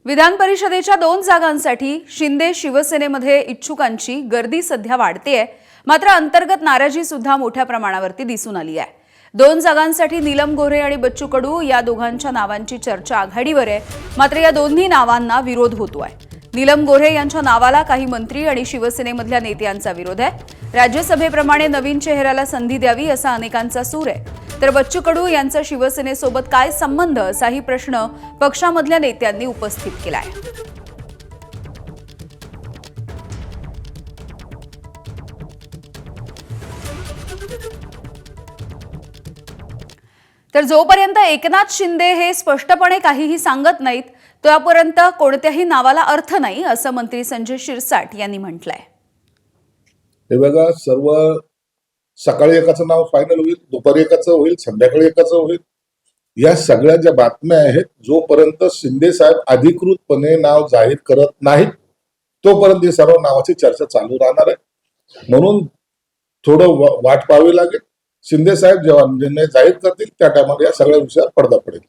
विधान परिषदेच्या 2 जागांसाठी शिंदे शिवसेनेमध्ये इच्छुकांची गर्दी सध्या वाढतेय। मात्र अंतर्गत नाराजी सुद्धा मोठ्या प्रमाणावरती दिसून आली आहे। 2 जागांसाठी नीलम गोऱ्हे आणि बच्चू कडू या दोघांच्या नावांची चर्चा आघाडीवर आहे। मात्र या दोन्ही नावांना विरोध होतोय। नीलम गोऱ्हे यांच्या नावाला काही मंत्री आणि शिवसेनेमधल्या नेत्यांचा विरोध आहे। राज्यसभेप्रमाणे नवीन चेहऱ्याला संधी द्यावी असा अनेकांचा सूर आहे। तर बच्चू कडू यांचा शिवसेनेसोबत काय संबंध असाही प्रश्न पक्षामधल्या नेत्यांनी उपस्थित केला आहे। तर जोपर्यंत एकनाथ शिंदे हे स्पष्टपणे काहीही सांगत नाहीत तोपर्यंत कोणत्याही नावाला अर्थ नाही असं मंत्री संजय शिरसाट यांनी म्हटलंय। हे बघा, सर्व सकाळी एकाचं नाव फायनल होईल, दुपारी एकाचं होईल, संध्याकाळी एकाचं होईल। या सगळ्या ज्या बातम्या आहेत, जोपर्यंत शिंदे साहेब अधिकृतपणे नाव जाहीर करत नाहीत तोपर्यंत सर्व नावाची चर्चा चालू राहणार आहे। म्हणून थोडं वाट पाहावी लागेल। शिंदे साहेब जेव्हा निर्णय जाहीर करतील त्या टायमाला या सगळ्या विषयावर पडदा पडेल।